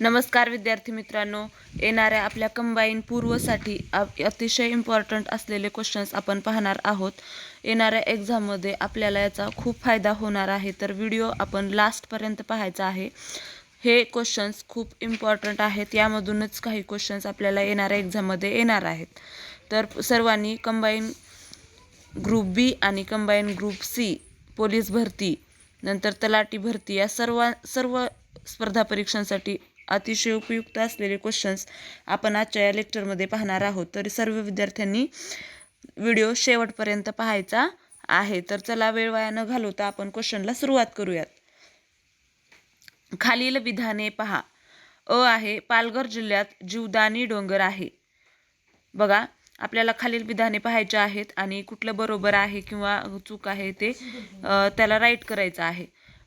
नमस्कार विद्यार्थी मित्रांनो, येणाऱ्या आपल्या कंबाईन पूर्वसाठी अतिशय इम्पॉर्टंट असलेले क्वेश्चन्स आपण पाहणार आहोत. येणाऱ्या एक्झाममध्ये आपल्याला याचा खूप फायदा होणार आहे, तर व्हिडिओ आपण लास्टपर्यंत पाहायचा आहे. हे क्वेश्चन्स खूप इम्पॉर्टंट आहेत, यामधूनच काही क्वेश्चन्स आपल्याला येणाऱ्या एक्झाममध्ये येणार आहेत. तर सर्वांनी कंबाईन ग्रुप बी आणि कंबाईन ग्रुप सी, पोलीस भरती, नंतर तलाठी भरती या सर्व स्पर्धा परीक्षांसाठी अतिशय उपयुक्त असलेले क्वेश्चन्स आपण आजच्या या लेक्चरमध्ये पाहणार आहोत. तर सर्व विद्यार्थ्यांनी व्हिडिओ शेवटपर्यंत पाहायचा आहे. तर चला वेळ वाया न घालवता आपण क्वेश्चनला सुरुवात करूयात. खालील विधाने पहा. अ आहे, पालघर जिल्ह्यात जीवदानी डोंगर आहे. बघा, आपल्याला खालील विधाने पाहायचे आहेत आणि कुठलं बरोबर आहे किंवा चूक आहे ते त्याला राईट करायचं आहे.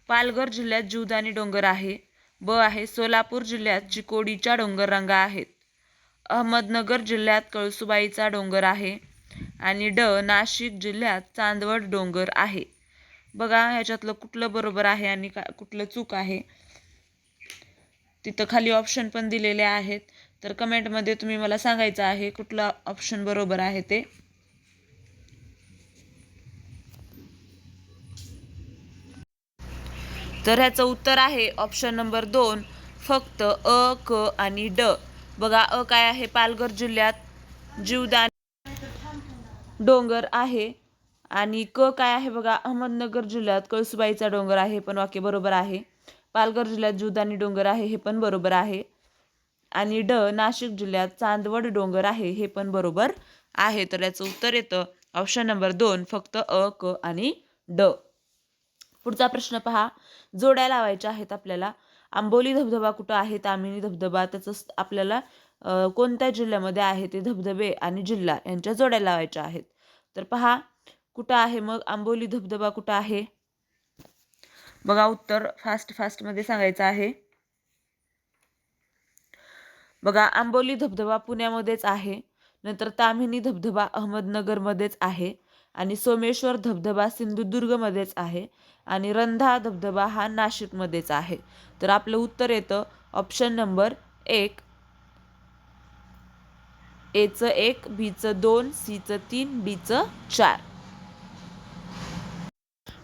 पालघर जिल्ह्यात जीवदानी डोंगर आहे. ब आहे, सोलापूर जिल्ह्यात चिकोडीच्या डोंगररांगा आहेत. अहमदनगर जिल्ह्यात कळसुबाईचा डोंगर आहे. आणि ड, नाशिक जिल्ह्यात चांदवड डोंगर आहे. बघा, ह्याच्यातलं कुठलं बरोबर आहे आणि कुठलं चूक आहे. तिथं खाली ऑप्शन पण दिलेले आहेत, तर कमेंटमध्ये तुम्ही मला सांगायचं आहे कुठला ऑप्शन बरोबर आहे ते. तर ह्याचं उत्तर आहे ऑप्शन नंबर 2, फक्त अ, क आणि ड. बघा, अ काय आहे, पालघर जिल्ह्यात जीवदानी डोंगर आहे. आणि क काय आहे बघा, अहमदनगर जिल्ह्यात कळसुबाईचा डोंगर आहे, हे पण वाक्य बरोबर आहे. पालघर जिल्ह्यात जीवदानी डोंगर आहे, हे पण बरोबर आहे. आणि ड, नाशिक जिल्ह्यात चांदवड डोंगर आहे, हे पण बरोबर आहे. तर याचं उत्तर येतं ऑप्शन नंबर 2, फक्त अ, क आणि ड. पुढचा प्रश्न पहा. जोड्या लावायच्या आहेत आपल्याला. आंबोली धबधबा कुठं आहे, ताम्हिणी धबधबा, त्याचं आपल्याला कोणत्या जिल्ह्यामध्ये आहे ते धबधबे आणि जिल्हा यांच्या जोड्या लावायच्या आहेत. तर पहा, कुठं आहे मग आंबोली धबधबा, कुठं आहे. बघा, उत्तर फास्टमध्ये सांगायचं आहे. बघा, आंबोली धबधबा पुण्यामध्येच आहे. नंतर ताम्हिणी धबधबा अहमदनगरमध्येच आहे. आणि सोमेश्वर धबधबा सिंधुदुर्गमध्येच आहे. आणि रंधा धबधबा हा नाशिकमध्येच आहे. तर आपलं उत्तर येतं ऑप्शन नंबर 1, एचं 1, बीचं 2, सीचं 3, डीचं 4.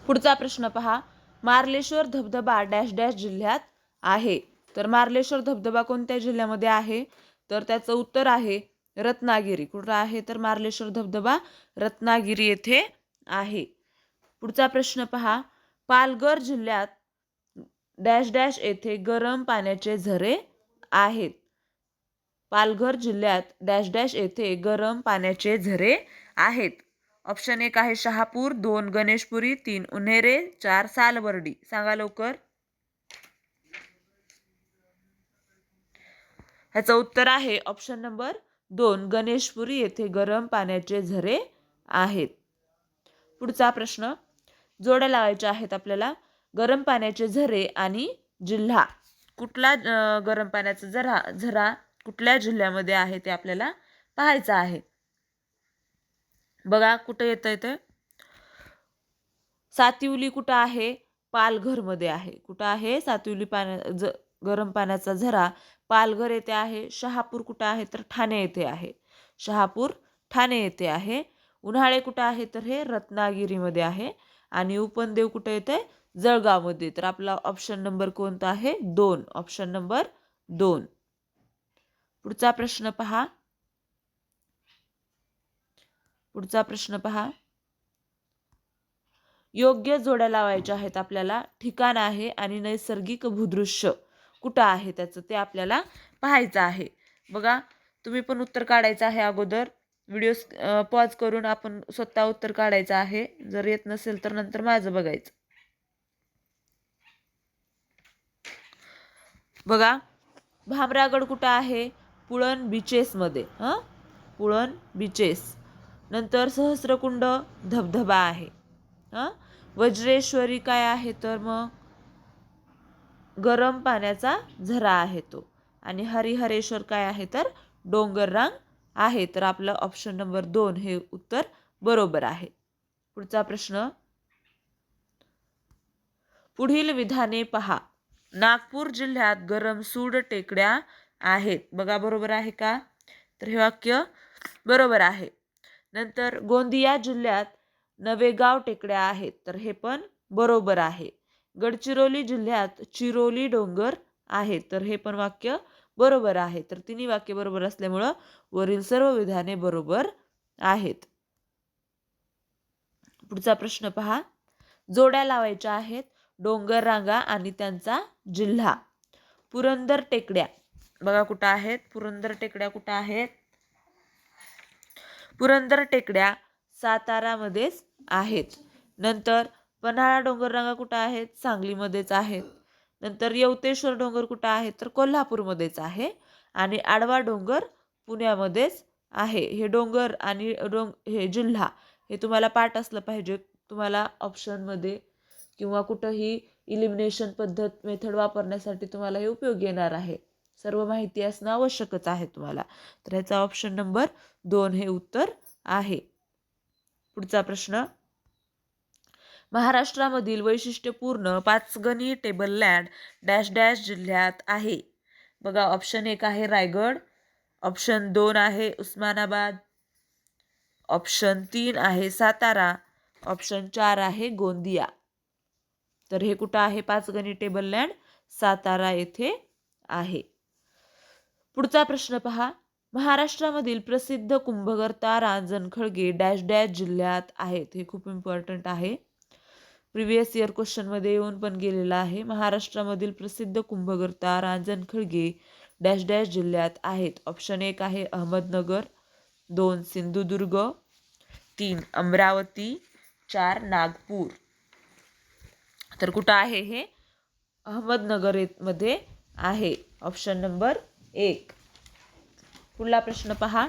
पुढचा प्रश्न पहा. मार्लेश्वर धबधबा डॅश डॅश जिल्ह्यात आहे. तर मार्लेश्वर धबधबा कोणत्या जिल्ह्यामध्ये आहे, तर त्याचं उत्तर आहे रत्नागिरी. कुठं आहे, तर मार्लेश्वर धबधबा रत्नागिरी येथे आहे. पुढचा प्रश्न पहा. पालघर जिल्ह्यात डॅश डॅश येथे गरम पाण्याचे झरे आहेत. पालघर जिल्ह्यात डॅश डॅश येथे गरम पाण्याचे झरे आहेत. ऑप्शन 1 आहे शहापूर, 2 गणेशपुरी, 3 उन्हेरे, 4 सालबर्डी. सांगा लवकर. ह्याचं उत्तर आहे ऑप्शन नंबर 2, गणेशपुरी येथे गरम पाण्याचे झरे आहेत. पुढचा प्रश्न. जोड्या लावायच्या आहेत आपल्याला. गरम पाण्याचे झरे आणि जिल्हा. कुठला गरम पाण्याचा झरा कुठल्या जिल्ह्यामध्ये आहे ते आपल्याला पाहायचं आहे. बघा, कुठं येतं ते. सातिवली कुठं आहे, पालघरमध्ये आहे. कुठं आहे, सातिवली गरम पाण्याचा झरा पालघर येथे आहे. शहापूर कुठं आहे, तर ठाणे येथे आहे. शहापूर ठाणे येथे आहे. उन्हाळे कुठं आहे, तर हे रत्नागिरीमध्ये आहे. आणि उपनदेव कुठं येते, जळगावमध्ये. तर आपला ऑप्शन नंबर कोणता आहे, 2. Option number 2. पुढचा प्रश्न पहा. योग्य जोड्या लावायच्या आहेत आपल्याला. ठिकाण आहे आणि नैसर्गिक भूदृश्य कुठं आहे त्याचं ते आपल्याला पाहायचं आहे. बघा, तुम्ही पण उत्तर काढायचं आहे. अगोदर व्हिडिओ पॉज करून आपण स्वतः उत्तर काढायचं आहे. जर येत नसेल तर नंतर माझं बघायचं. बघा, भामरागड कुठं आहे, पुळण बीचेसमध्ये. पुळण बीचेस. नंतर सहस्रकुंड धबधबा आहे. वज्रेश्वरी काय आहे, तर मग गरम पाण्याचा झरा आहे तो. आणि हरिहरेश्वर काय आहे, तर डोंगररांग आहे. तर आपलं ऑप्शन नंबर 2 हे उत्तर बरोबर आहे. पुढचा प्रश्न. पुढील विधाने पहा. नागपूर जिल्ह्यात गरम सूड टेकड्या आहेत. बघा बरोबर आहे का? तर हे वाक्य बरोबर आहे. नंतर गोंदिया जिल्ह्यात नवेगाव टेकड्या आहेत. तर हे पण बरोबर आहे. गडचिरोली जिल्ह्यात चिरोली डोंगर आहेत. तर हे पण वाक्य बरोबर आहे. तर तिन्ही वाक्य बरोबर असल्यामुळं वरील सर्व विधाने बरोबर आहेत. पुढचा प्रश्न पहा. जोड्या लावायच्या आहेत. डोंगर रांगा आणि त्यांचा जिल्हा. पुरंदर टेकड्या बघा कुठं आहेत? पुरंदर टेकड्या कुठं आहेत? पुरंदर टेकड्या सातारामध्येच आहेत. नंतर पन्हाळा डोंगररांगा कुठं आहेत? सांगलीमध्येच आहेत. नंतर यवतेश्वर डोंगर कुठं आहे? तर कोल्हापूरमध्येच आहे. आणि आडवा डोंगर पुण्यामध्येच आहे. हे डोंगर आणि हे जिल्हा हे तुम्हाला पाठ असलं पाहिजे. तुम्हाला ऑप्शनमध्ये किंवा कुठंही इलिमिनेशन पद्धत मेथड वापरण्यासाठी तुम्हाला हे उपयोगी येणार आहे. सर्व माहिती असणं आवश्यकच आहे तुम्हाला. तर ह्याचा ऑप्शन नंबर 2 हे उत्तर आहे. पुढचा प्रश्न. महाराष्ट्रामधील वैशिष्ट्यपूर्ण पाचगणी टेबललँड डॅश डॅश जिल्ह्यात आहे. बघा ऑप्शन 1 आहे रायगड, ऑप्शन 2 आहे उस्मानाबाद, ऑप्शन 3 आहे सातारा, ऑप्शन 4 आहे गोंदिया. तर हे कुठं आहे? पाचगणी टेबललँड सातारा येथे आहे. पुढचा प्रश्न पहा. महाराष्ट्रामधील प्रसिद्ध कुंभकर रांजणखळगे डॅश डॅश जिल्ह्यात आहेत. हे खूप इम्पॉर्टंट आहे. प्रिव्हियस इयर क्वेश्चनमध्ये येऊन पण गेलेला आहे. महाराष्ट्रामधील प्रसिद्ध कुंभकर रांजणखळगे डॅश डॅश जिल्ह्यात आहेत. ऑप्शन 1 आहे अहमदनगर, 2 सिंधुदुर्ग, 3 अमरावती, 4 नागपूर. तर कुठं आहे हे? अहमदनगर मध्ये आहे. Option number 1. पुढला प्रश्न पहा.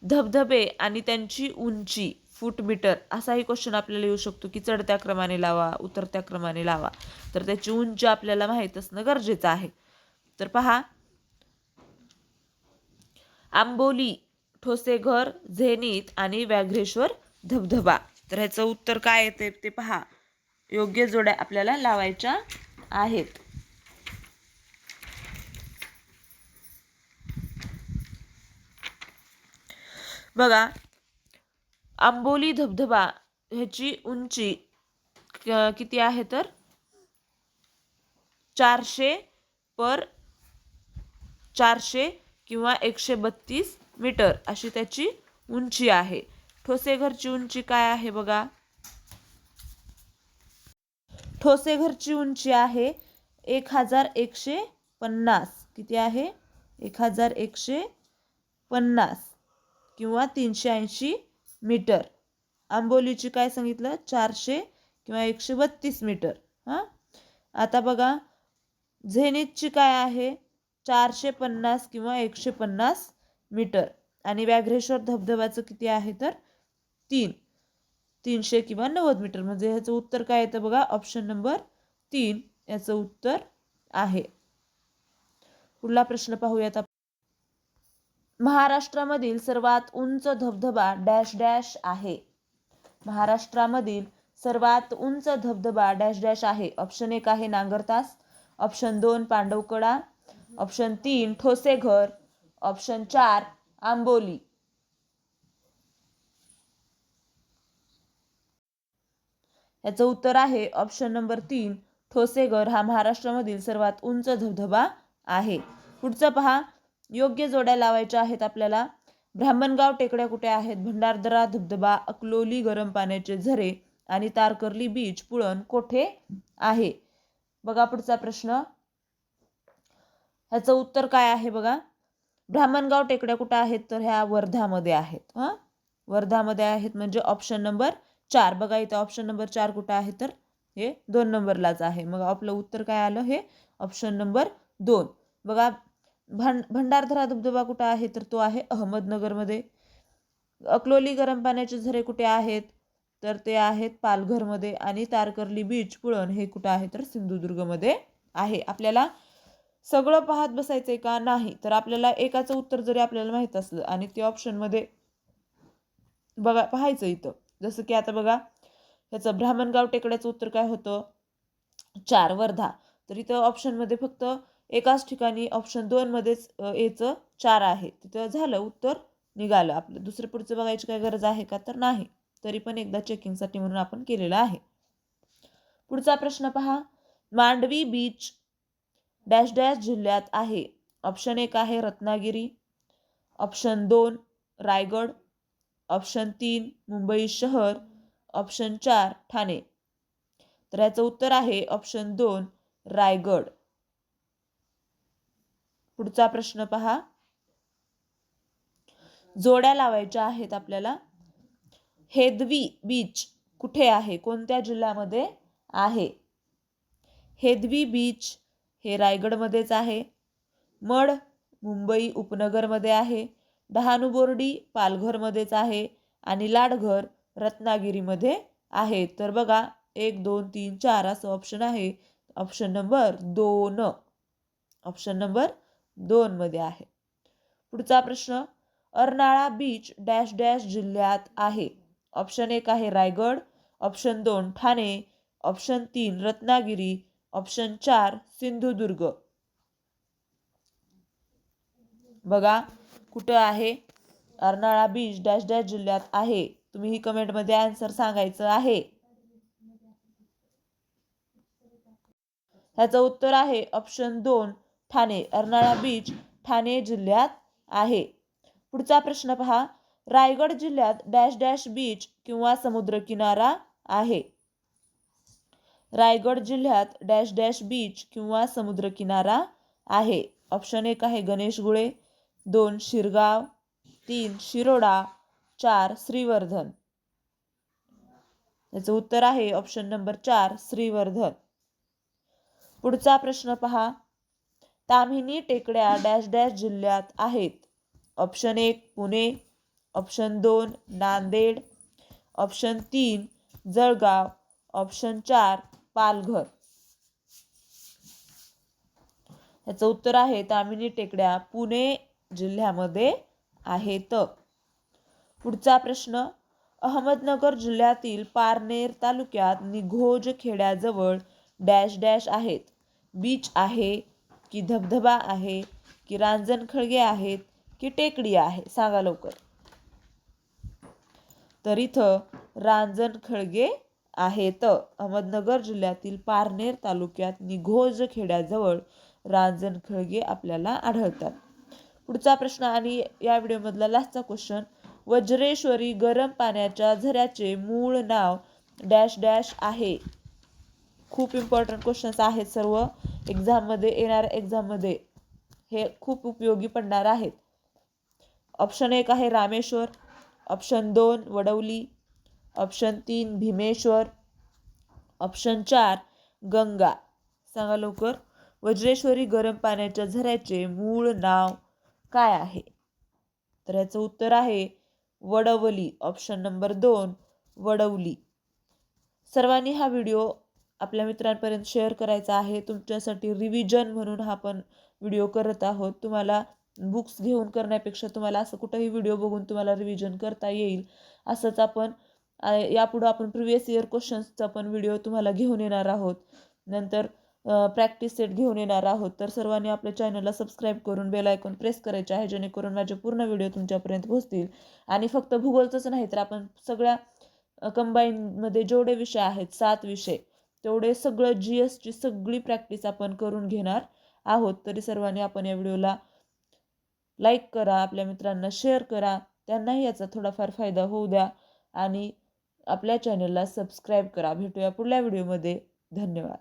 धबधबे आणि त्यांची उंची फूट मीटर असाही क्वेश्चन आपल्याला येऊ शकतो की चढत्या क्रमाने लावा, उतरत्या क्रमाने लावा. तर त्याची उंची आपल्याला माहीत असणं गरजेचं आहे. तर पहा. आंबोली, ठोसेघर, झेनिथ आणि व्याघ्रेश्वर धबधबा. तर ह्याचं उत्तर काय येते ते पहा. योग्य जोड्या आपल्याला लावायच्या आहेत. बघा आंबोली धबधबा ह्याची उंची किती आहे? तर 400 किंवा 132 मीटर अशी त्याची उंची आहे. ठोसेघरची उंची काय आहे? बघा ठोसेघरची उंची आहे 1150. किती आहे? 1150 किंवा 380 मीटर. आंबोलीची काय सांगितलं? 400 किंवा 132 मीटर. हां, आता बघा झेनिथची काय आहे? 450 किंवा 150 मीटर. आणि व्याघ्रेश्वर धबधबाचं किती आहे? तर 300 किंवा 90 मीटर. म्हणजे ह्याचं उत्तर काय येतं? बघा ऑप्शन नंबर 3 याचं उत्तर आहे. पुढला प्रश्न पाहूयात. महाराष्ट्रामधील सर्वात उंच धबधबा डॅश डॅश आहे. महाराष्ट्रामधील सर्वात उंच धबधबा डॅश डॅश आहे. ऑप्शन 1 आहे Nangartas, option 2 Pandavkada, option 3 Thoseghar, option 4 Amboli. याचं उत्तर आहे ऑप्शन नंबर 3 ठोसेघर हा महाराष्ट्रामधील सर्वात उंच धबधबा आहे. पुढचं पहा. योग्य जोड्या लावायच्या आहेत आपल्याला. ब्राह्मणगाव टेकड्या कुठे आहेत? भंडारदरा धबधबा, अकलोली गरम पाण्याचे झरे आणि तारकर्ली बीच पुळण कोठे आहे? बघा पुढचा प्रश्न. ह्याचं उत्तर काय आहे? बघा ब्राह्मणगाव टेकड्या कुठे आहेत? तर ह्या वर्धामध्ये आहेत. वर्धामध्ये आहेत म्हणजे ऑप्शन नंबर 4. बघा इथं ऑप्शन नंबर 4 कुठं आहे? तर हे 2 नंबरलाच आहे. मग आपलं उत्तर काय आलं? हे ऑप्शन नंबर 2. बघा भंडारदरा धबधबा कुठं आहे? तर तो आहे अहमदनगरमध्ये. अकलोली गरम पाण्याचे झरे कुठे आहेत? तर ते आहेत पालघरमध्ये. आणि तारकर्ली बीच पुळण हे कुठं आहे? तर सिंधुदुर्गमध्ये आहे. आपल्याला सगळं पाहत बसायचंय का? नाही. तर आपल्याला एकाचं उत्तर जरी आपल्याला माहीत असलं आणि ते ऑप्शनमध्ये बघा पाहायचं इथं. जसं की आता बघा ह्याचं ब्राह्मणगाव टेकड्याचं उत्तर काय होतं? 4 वर्धा. तर इथं ऑप्शनमध्ये फक्त एकाच ठिकाणी ऑप्शन 2 मध्येच एचं 4 आहे. तिथं झालं, उत्तर निघालं आपलं. दुसरं पुढचं बघायची काय गरज आहे का, तर नाही. तरी पण एकदा चेकिंगसाठी म्हणून आपण केलेलं आहे. पुढचा प्रश्न पहा. मांडवी बीच डॅश डॅश जिल्ह्यात आहे. ऑप्शन 1 आहे रत्नागिरी, ऑप्शन 2 रायगड, ऑप्शन 3 मुंबई शहर, ऑप्शन 4 ठाणे. तर याचं उत्तर आहे ऑप्शन 2 रायगड. पुढचा प्रश्न पहा. जोड्या लावायच्या आहेत आपल्याला. हेदवी बीच कुठे आहे, कोणत्या जिल्ह्यामध्ये आहे? हेदवी बीच हे रायगडमध्येच आहे. मड मुंबई उपनगरमध्ये आहे. डहाणूबोर्डी पालघरमध्येच आहे आणि लाडघर रत्नागिरीमध्ये आहे. तर बघा 1 2 3 4 असं ऑप्शन आहे. ऑप्शन नंबर 2, ऑप्शन नंबर 2 मध्ये आहे. पुढचा प्रश्न. अर्नाळा बीच डॅश डॅश जिल्ह्यात आहे. ऑप्शन 1 आहे Raigad, option 2 Thane, option 3 Ratnagiri, option 4 Sindhudurg. बघा कुठं आहे. अर्नाळा बीच डॅश डॅश जिल्ह्यात आहे. तुम्ही ही कमेंटमध्ये आन्सर सांगायचं आहे. ह्याचं उत्तर आहे ऑप्शन 2 ठाणे. अर्नाळा बीच ठाणे जिल्ह्यात आहे. पुढचा प्रश्न पहा. रायगड जिल्ह्यात डॅश डॅश बीच किंवा समुद्रकिनारा आहे. रायगड जिल्ह्यात डॅश डॅश बीच किंवा समुद्रकिनारा आहे. ऑप्शन 1 आहे गणेशगुळे, 2 शिरगाव, 3 शिरोडा, 4 श्रीवर्धन. याचं उत्तर आहे ऑप्शन नंबर 4 श्रीवर्धन. पुढचा प्रश्न पहा. ताम्हिणी टेकड्या डॅश डॅश जिल्ह्यात आहेत. Option 1 Pune, option 2 Nanded, option 3 Jalgaon, option 4 Palghar. याचं उत्तर आहे ताम्हिणी टेकड्या पुणे जिल्ह्यामध्ये आहेत. पुढचा प्रश्न. अहमदनगर जिल्ह्यातील पारनेर तालुक्यात निघोज खेड्याजवळ डॅश डॅश आहेत. बीच आहे की धबधबा आहे की रांजणखळगे आहेत की टेकडी आहे, सांगा लवकर. तर इथं रांजणखळगे आहेत. अहमदनगर जिल्ह्यातील पारनेर तालुक्यात निघोज खेड्याजवळ रांजणखळगे आपल्याला आढळतात. पुढचा प्रश्न आणि या व्हिडिओमधला लास्टचा क्वेश्चन. वज्रेश्वरी गरम पाण्याच्या झऱ्याचे मूळ नाव डॅश डॅश आहे. खूप इम्पॉर्टंट क्वेश्चन्स आहेत सर्व. येणाऱ्या एक्झाममध्ये हे खूप उपयोगी पडणार आहेत. ऑप्शन 1 आहे Rameshwar, option 2 Wadavali, option 3 Bhimeshwar, option 4 Ganga. सांगा लवकर. वज्रेश्वरी गरम पाण्याच्या झऱ्याचे मूळ नाव काय आहे? तर याचं उत्तर आहे वडवली. Option number 2 Wadavali. सर्वांनी हा व्हिडिओ आपल्या मित्रांपर्यंत शेअर करायचा आहे. तुमच्यासाठी रिव्हिजन म्हणून हा पण व्हिडिओ करत आहोत. तुम्हाला बुक्स घेऊन करण्यापेक्षा तुम्हाला असं कुठंही व्हिडिओ बघून तुम्हाला रिव्हिजन करता येईल. असंच आपण यापुढं आपण प्रिव्हियस इयर क्वेश्चन्सचा पण व्हिडिओ तुम्हाला घेऊन येणार आहोत. नंतर प्रॅक्टिस सेट घेऊन येणार आहोत. तर सर्वांनी आपल्या चॅनलला सबस्क्राईब करून बेल आयकॉन प्रेस करायचे आहे, जेणेकरून माझे पूर्ण व्हिडिओ तुमच्यापर्यंत पोहोचतील. आणि फक्त भूगोलचंच नाही तर आपण सगळ्या कंबाईनमध्ये जेवढे विषय आहेत 7 विषय तेवढे सगळं GSची सगळी प्रॅक्टिस आपण करून घेणार आहोत. तरी सर्वांनी आपण या व्हिडिओला लाईक करा, आपल्या मित्रांना शेअर करा, त्यांनाही याचा थोडाफार फायदा होऊ द्या आणि आपल्या चॅनलला सबस्क्राईब करा. भेटूया पुढल्या व्हिडिओमध्ये. धन्यवाद.